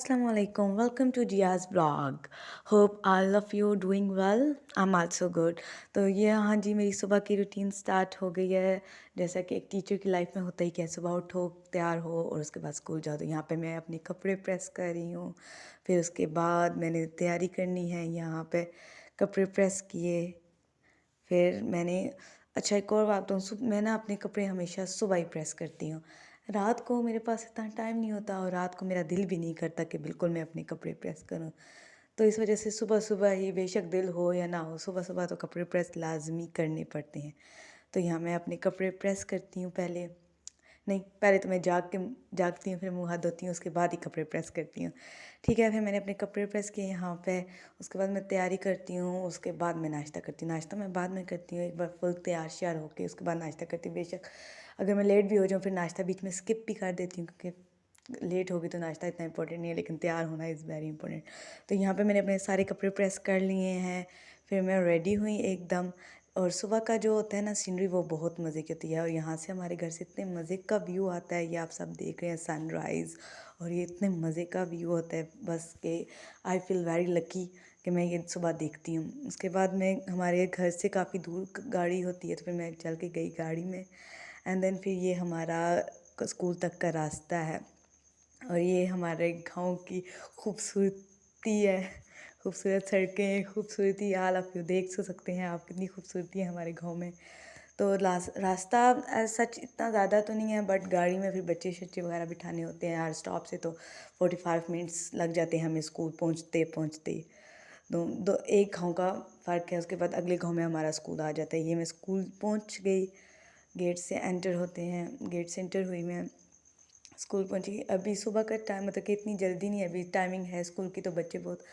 Assalamualaikum. Welcome to Dia's blog. Hope all of you doing well. I'm also good. तो ये हाँ जी मेरी सुबह की रूटीन स्टार्ट हो गई है। जैसा कि एक टीचर की लाइफ में होता ही कि सुबह उठो, तैयार हो और उसके बाद स्कूल जाओ। तो यहाँ पे मैं अपने कपड़े प्रेस कर रही हूँ। फिर उसके बाद मैंने तैयारी करनी है। यहाँ पे कपड़े प्रेस किए। फिर मैंने अच्छा एक और बात बताऊँ, मैं ना अपने कपड़े हमेशा सुबह ही प्रेस करती हूँ। रात को मेरे पास इतना टाइम नहीं होता और रात को मेरा दिल भी नहीं करता कि बिल्कुल मैं अपने कपड़े प्रेस करूँ। तो इस वजह से सुबह सुबह ही बेशक दिल हो या ना हो, सुबह सुबह तो कपड़े प्रेस लाज़मी करने पड़ते हैं। तो यहाँ मैं अपने कपड़े प्रेस करती हूँ पहले। नहीं, पहले तो मैं जागती हूँ, फिर मुँह हाथ धोती हूँ, उसके बाद ही कपड़े प्रेस करती हूँ। ठीक है, फिर मैंने अपने कपड़े प्रेस किए यहाँ पे। उसके बाद मैं तैयारी करती हूँ, उसके बाद मैं नाश्ता करती हूँ। नाश्ता मैं बाद में करती हूँ, एक बार फुल तैयार श्यार होके उसके बाद नाश्ता करती हूँ। बेशक अगर मैं लेट भी हो जाऊँ फिर नाश्ता बीच में स्किप भी कर देती हूँ, क्योंकि लेट होगी तो नाश्ता इतना इंपॉर्टेंट नहीं है, लेकिन तैयार होना इज़ वेरी इंपॉर्टेंट। तो यहाँ पे मैंने अपने सारे कपड़े प्रेस कर लिए हैं। फिर मैं रेडी हुई एकदम। और सुबह का जो होता है ना सीनरी, वो बहुत मज़े की होती है। और यहाँ से हमारे घर से इतने मज़े का व्यू आता है, ये आप सब देख रहे हैं सनराइज़। और ये इतने मज़े का व्यू होता है बस कि आई फील वेरी लकी कि मैं ये सुबह देखती हूँ। उसके बाद मैं हमारे घर से काफ़ी दूर गाड़ी होती है, तो फिर मैं चल के गई गाड़ी में। एंड देन फिर ये हमारा स्कूल तक का रास्ता है। और ये हमारे गाँव की खूबसूरती है। खूबसूरत सड़कें, खूबसूरती हाल आप यू देख तो सकते हैं आप कितनी खूबसूरती है हमारे गाँव में। तो रास्ता एज़ सच इतना ज़्यादा तो नहीं है, बट गाड़ी में फिर बच्चे-शच्चे वगैरह बिठाने होते हैं हर स्टॉप से, तो 45 मिनट्स लग जाते हैं हमें स्कूल पहुँचते-पहुँचते। दो दो एक गाँव का फ़र्क है, उसके बाद अगले गाँव में हमारा स्कूल आ जाता है। ये मैं स्कूल पहुँच गई, गेट से एंटर होते हैं, गेट से एंटर हुई मैं, स्कूल पहुंची। अभी सुबह का टाइम मतलब कि इतनी जल्दी नहीं है, अभी टाइमिंग है स्कूल की, तो बच्चे बहुत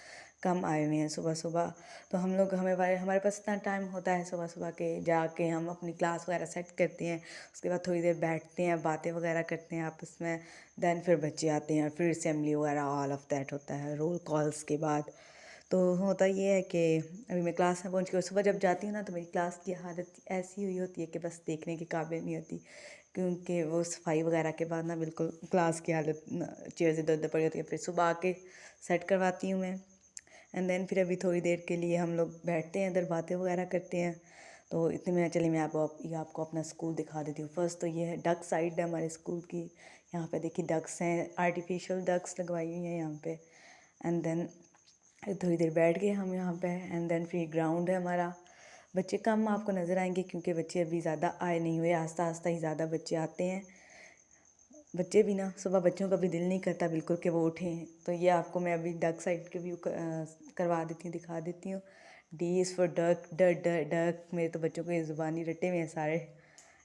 कम आए हुए हैं सुबह सुबह। तो हमारे पास इतना टाइम होता है सुबह सुबह के जाके हम अपनी क्लास वगैरह सेट करते हैं। उसके बाद थोड़ी देर बैठते हैं, बातें वगैरह करते हैं आपस में। देन फिर बच्चे आते हैं, फिर असेंबली वगैरह ऑल ऑफ दैट होता है रोल कॉल्स के बाद। तो होता ये है कि अभी मैं क्लास में पहुंच गई। सुबह जब जाती हूँ ना तो मेरी क्लास की हालत ऐसी हुई होती है कि बस देखने के काबिल नहीं होती, क्योंकि वो सफाई वगैरह के बाद ना बिल्कुल क्लास की हालत चेयर इधर उधर पड़ी होती है। फिर सुबह आके सेट करवाती हूँ मैं। एंड देन फिर अभी थोड़ी देर के लिए हम लोग बैठते हैं इधर, बातें वगैरह करते हैं। तो इतने में चलिए मैं आपको अपना स्कूल दिखा देती हूँ। फर्स्ट तो ये है डक साइड है हमारे स्कूल की। यहाँ पे देखिए डक्स हैं, आर्टिफिशियल डक्स लगवाई हुई हैं यहाँ पे। एंड देन थोड़ी देर बैठ गए हम यहाँ पे। एंड देन फिर ग्राउंड है हमारा। बच्चे कम आपको नज़र आएंगे क्योंकि बच्चे अभी ज़्यादा आए नहीं हुए, आस्ता आस्ता ही ज़्यादा बच्चे आते हैं। बच्चे भी ना सुबह, बच्चों का भी दिल नहीं करता बिल्कुल कि वो उठें। तो ये आपको मैं अभी डक साइड के व्यू करवा देती हूँ, दिखा देती हूँ। डी इज़ फॉर डक, ड ड डक। मेरे तो बच्चों को ये ज़ुबानी रटे हुए हैं सारे,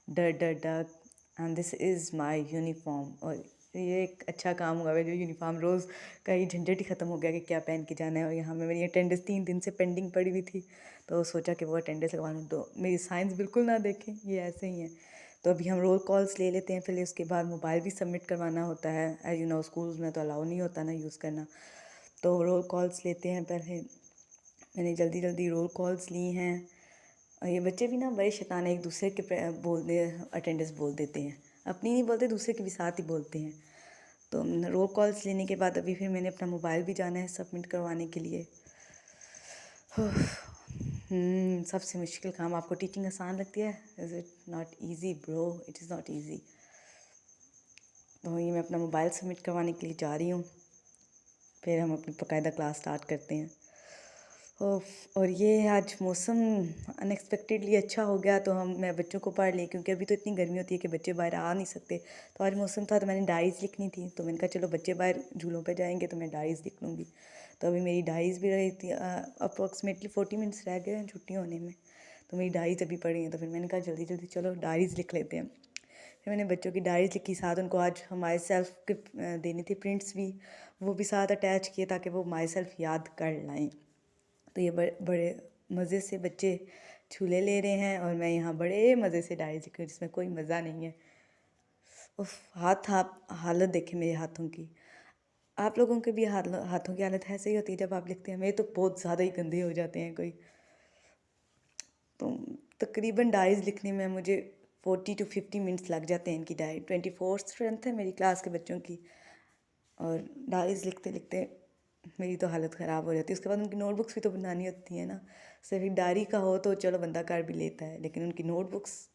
ड ड duck. And this is my uniform. और ये एक अच्छा काम हुआ है जो यूनिफॉर्म रोज़ का ही झंझट ही ख़त्म हो गया कि क्या पहन के जाना है। और यहाँ में मेरी अटेंडेंस 3 दिन से पेंडिंग पड़ी हुई थी, तो सोचा कि वो अटेंडेंस लगवा लूँ। तो मेरी साइंस बिल्कुल ना देखें, ये ऐसे ही हैं। तो अभी हम रोल कॉल्स ले लेते हैं पहले, उसके बाद मोबाइल भी सबमिट करवाना होता है। एज यू नो स्कूल्स में तो अलाउ नहीं होता ना यूज़ करना। तो रोल कॉल्स लेते हैं पहले। मैंने जल्दी जल्दी रोल कॉल्स ली हैं। और ये बच्चे भी ना बड़े शैतान हैं, एक दूसरे के अटेंडेंस बोल देते हैं, अपनी नहीं बोलते, दूसरे के भी साथ ही बोलते हैं। तो रोल कॉल्स लेने के बाद अभी फिर मैंने अपना मोबाइल भी जाना है सबमिट करवाने के लिए। सबसे मुश्किल काम। आपको टीचिंग आसान लगती है? Is it not easy bro, it is not easy. तो ये मैं अपना मोबाइल सबमिट करवाने के लिए जा रही हूँ, फिर हम अपनी बाकायदा क्लास स्टार्ट करते हैं। और ये आज मौसम अनएक्सपेक्टेडली अच्छा हो गया, तो मैं बच्चों को पढ़ ली, क्योंकि अभी तो इतनी गर्मी होती है कि बच्चे बाहर आ नहीं सकते। तो आज मौसम था तो मैंने डायरीज़ लिखनी थी, तो मैंने कहा चलो बच्चे बाहर झूलों पे जाएंगे तो मैं डायरीज़ लिख लूँगी। तो अभी मेरी डायरीज़ भी रही थी, अप्रॉक्सीमेटली 40 मिनट्स रह गए हैं छुट्टी होने में, तो मेरी डायरीज़ अभी पढ़ी हैं। तो फिर मैंने कहा जल्दी जल्दी चलो डायरीज़ लिख लेते हैं। फिर मैंने बच्चों की डायरीज़ लिखी, साथ उनको आज हमारे सेल्फ गिफ्ट देनी थी, प्रिंट्स भी वो भी साथ अटैच किए ताकि वो माई सेल्फ याद कर लाएँ। तो ये बड़े मज़े से बच्चे झूले ले रहे हैं और मैं यहाँ बड़े मज़े से डायरी लिख रही हूँ जिसमें कोई मज़ा नहीं है। हालत देखें मेरे हाथों की। आप लोगों के भी हाथों की हालत ऐसे ही होती है जब आप लिखते हैं? मेरे तो बहुत ज़्यादा ही गंदे हो जाते हैं कोई। तो तकरीबन डायरीज़ लिखने में मुझे 40 to 50 मिनट्स लग जाते हैं। इनकी डायरी 24 स्ट्रेंथ है मेरी क्लास के बच्चों की। और डायरीज़ लिखते लिखते मेरी तो हालत ख़राब हो जाती है। उसके बाद उनकी नोटबुक्स भी तो बनानी होती है ना। सिर्फ एक डायरी का हो तो चलो बंदा कर भी लेता है, लेकिन उनकी नोटबुक्स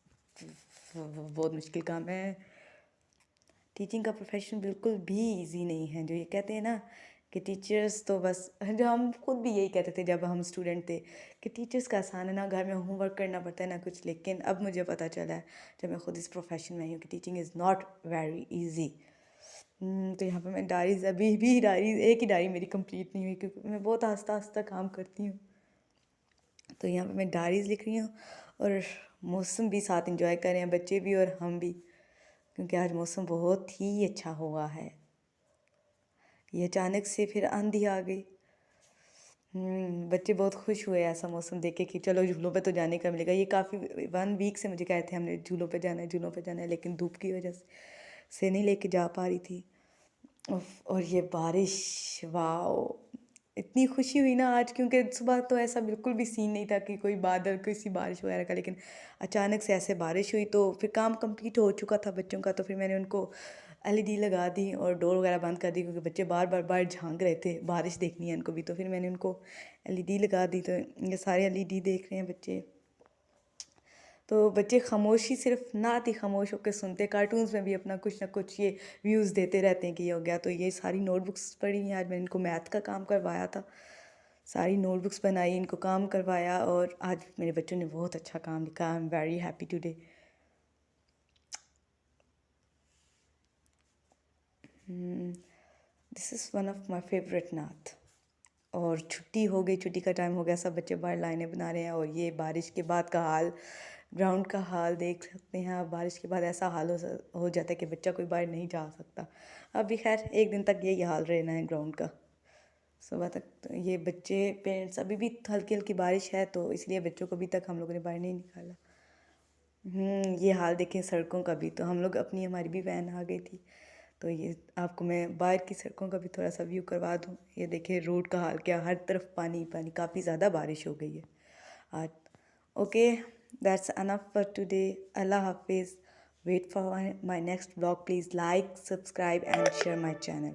बहुत मुश्किल काम है। टीचिंग का प्रोफेशन बिल्कुल भी इजी नहीं है। जो ये कहते हैं ना कि टीचर्स तो बस, जो हम खुद भी यही कहते थे जब हम स्टूडेंट थे कि टीचर्स का आसान है ना, घर में होमवर्क करना पड़ता है ना कुछ। लेकिन अब मुझे पता चला है जब मैं खुद इस प्रोफेशन में आई हूँ कि teaching is not very easy. तो यहाँ पे मैं डायरीज, अभी भी डायरी, एक ही डायरी मेरी कंप्लीट नहीं हुई क्योंकि मैं बहुत आस्ता आस्ता काम करती हूँ। तो यहाँ पे मैं डायरीज़ लिख रही हूँ और मौसम भी साथ इंजॉय कर रहे हैं, बच्चे भी और हम भी, क्योंकि आज मौसम बहुत ही अच्छा हुआ है। ये अचानक से फिर आंधी आ गई। बच्चे बहुत खुश हुए ऐसा मौसम देख के कि चलो झूलों पे तो जाने का मिलेगा। ये काफ़ी 1 वीक से मुझे कहते थे हमने झूलों पे जाना है, झूलों पे जाना है, लेकिन धूप की वजह से नहीं लेके जा पा रही थी। और ये बारिश, वाओ, इतनी खुशी हुई ना आज, क्योंकि सुबह तो ऐसा बिल्कुल भी सीन नहीं था कि कोई बादल, किसी बारिश वगैरह का, लेकिन अचानक से ऐसे बारिश हुई तो फिर काम कंप्लीट हो चुका था बच्चों का। तो फिर मैंने उनको एलईडी लगा दी और डोर वगैरह बंद कर दी, क्योंकि बच्चे बार बार बाहर झांक रहे थे, बारिश देखनी है उनको भी। तो फिर मैंने उनको एलईडी लगा दी, तो ये सारे एलईडी देख रहे हैं बच्चे। तो बच्चे खामोशी, सिर्फ नात ही खामोश होकर सुनते। कार्टून्स में भी अपना कुछ ना कुछ ये व्यूज़ देते रहते हैं कि ये हो गया। तो ये सारी नोटबुक्स पढ़ी हैं। आज मैंने इनको मैथ का काम करवाया था, सारी नोटबुक्स बनाई, इनको काम करवाया, और आज मेरे बच्चों ने बहुत अच्छा काम लिखा। I am very happy today. This is one of my favourite नात। और छुट्टी हो गई, छुट्टी का टाइम हो गया, सब बच्चे बाहर लाइनें बना रहे हैं। और ये बारिश के बाद का हाल, ग्राउंड का हाल देख सकते हैं आप। बारिश के बाद ऐसा हाल हो जाता है कि बच्चा कोई बाहर नहीं जा सकता। अभी खैर एक दिन तक यही हाल रहना है ग्राउंड का, सुबह तक। तो ये बच्चे, पेरेंट्स, अभी भी हल्की हल्की बारिश है तो इसलिए बच्चों को अभी तक हम लोगों ने बाहर नहीं निकाला। ये हाल देखें सड़कों का भी। तो हम लोग अपनी, हमारी भी वैन आ गई थी। तो ये आपको मैं बाहर की सड़कों का भी थोड़ा सा व्यू करवा दूँ। ये देखें रोड का हाल क्या, हर तरफ पानी पानी, काफ़ी ज़्यादा बारिश हो गई है आज। Okay, that's enough for today. अल्लाह हाफिज़। Wait for my next blog. Please like, subscribe and share my channel.